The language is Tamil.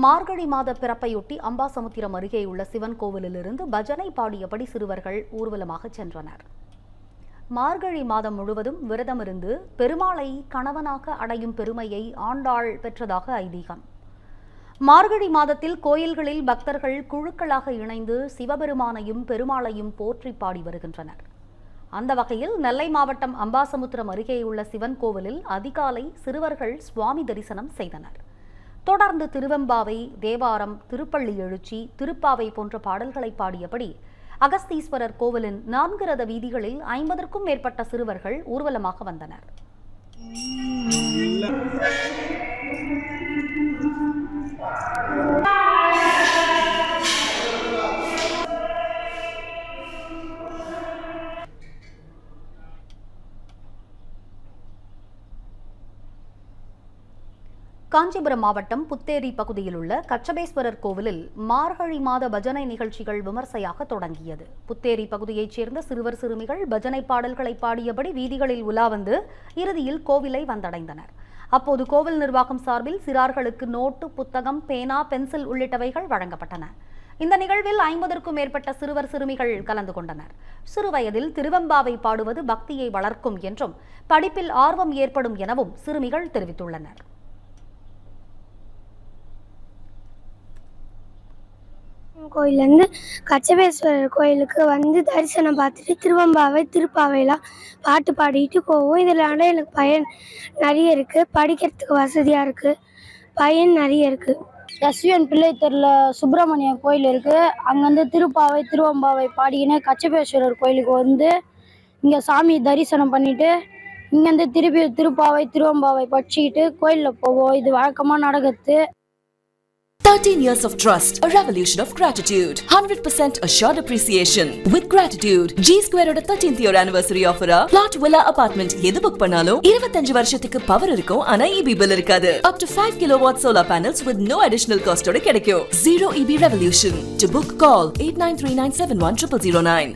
மார்கழி மாத பிறப்பையொட்டி அம்பாசமுத்திரம் அருகேயுள்ள சிவன் கோவிலிலிருந்து பஜனை பாடியபடி சிறுவர்கள் ஊர்வலமாக சென்றனர். மார்கழி மாதம் முழுவதும் விரதமிருந்து பெருமாளை கணவனாக அடையும் பெருமையை ஆண்டாள் பெற்றதாக ஐதீகம். மார்கழி மாதத்தில் கோயில்களில் பக்தர்கள் குழுக்களாக இணைந்து சிவபெருமானையும் பெருமாளையும் போற்றி பாடி வருகின்றனர். அந்த வகையில் நெல்லை மாவட்டம் அம்பாசமுத்திரம் அருகேயுள்ள சிவன் கோவிலில் அதிகாலை சிறுவர்கள் சுவாமி தரிசனம் செய்தனர். தொடர்ந்து திருவெம்பாவை, தேவாரம், திருப்பள்ளி எழுச்சி, திருப்பாவை போன்ற பாடல்களை பாடியபடி அகஸ்தீஸ்வரர் கோவிலின் 4 ரத வீதிகளில் 50க்கும் மேற்பட்ட சிறுவர்கள் ஊர்வலமாக வந்தனர். காஞ்சிபுரம் மாவட்டம் புத்தேரி பகுதியில் உள்ள கச்சபேஸ்வரர் கோவிலில் மார்கழி மாத பஜனை நிகழ்ச்சிகள் விமர்சையாக தொடங்கியது. புத்தேரி பகுதியைச் சேர்ந்த சிறுவர் சிறுமிகள் பஜனை பாடல்களை பாடியபடி வீதிகளில் உலா வந்து இறுதியில் கோவிலை வந்தடைந்தனர். அப்போது கோவில் நிர்வாகம் சார்பில் சிறார்களுக்கு நோட்டு, புத்தகம், பேனா, பென்சில் உள்ளிட்டவைகள் வழங்கப்பட்டன. இந்த நிகழ்வில் 50க்கும் மேற்பட்ட சிறுவர் சிறுமிகள் கலந்து கொண்டனர். சிறுவயதில் திருவெம்பாவை பாடுவது பக்தியை வளர்க்கும் என்றும் படிப்பில் ஆர்வம் ஏற்படும் எனவும் சிறுமிகள் தெரிவித்துள்ளனர். கோயிலேருந்து கச்சபேஸ்வரர் கோயிலுக்கு வந்து தரிசனம் பார்த்துட்டு திருவெம்பாவை, திருப்பாவையெல்லாம் பாட்டு பாடிட்டு போவோம். இதனால எனக்கு பயன் நிறைய இருக்குது. படிக்கிறதுக்கு வசதியாக இருக்குது. பயன் நிறைய இருக்குது. எஸ்விஎன் பிள்ளைத்தெருவில் சுப்பிரமணியம் கோயில் இருக்குது. அங்கேருந்து திருப்பாவை, திருவெம்பாவை பாடிக்கின்னு கச்சபேஸ்வரர் கோயிலுக்கு வந்து இங்கே சாமி தரிசனம் பண்ணிவிட்டு இங்கேருந்து திருப்பி திருப்பாவை, திருவெம்பாவை படிச்சுக்கிட்டு கோயிலில் போவோம். இது வழக்கமாக நடக்குது. 13 years of trust, a revolution of gratitude, 100% assured appreciation. With gratitude, G Square oda 13th year anniversary offer plot villa apartment எது புக் பண்ணாலும் 25 வருஷத்துக்கு பவர் இருக்கும். ஆனா EB bill இருக்காது. Up to 5 kilowatt solar panels with no additional cost ஓட கிடைக்கும். Zero EB revolution. To book, call 8939710009.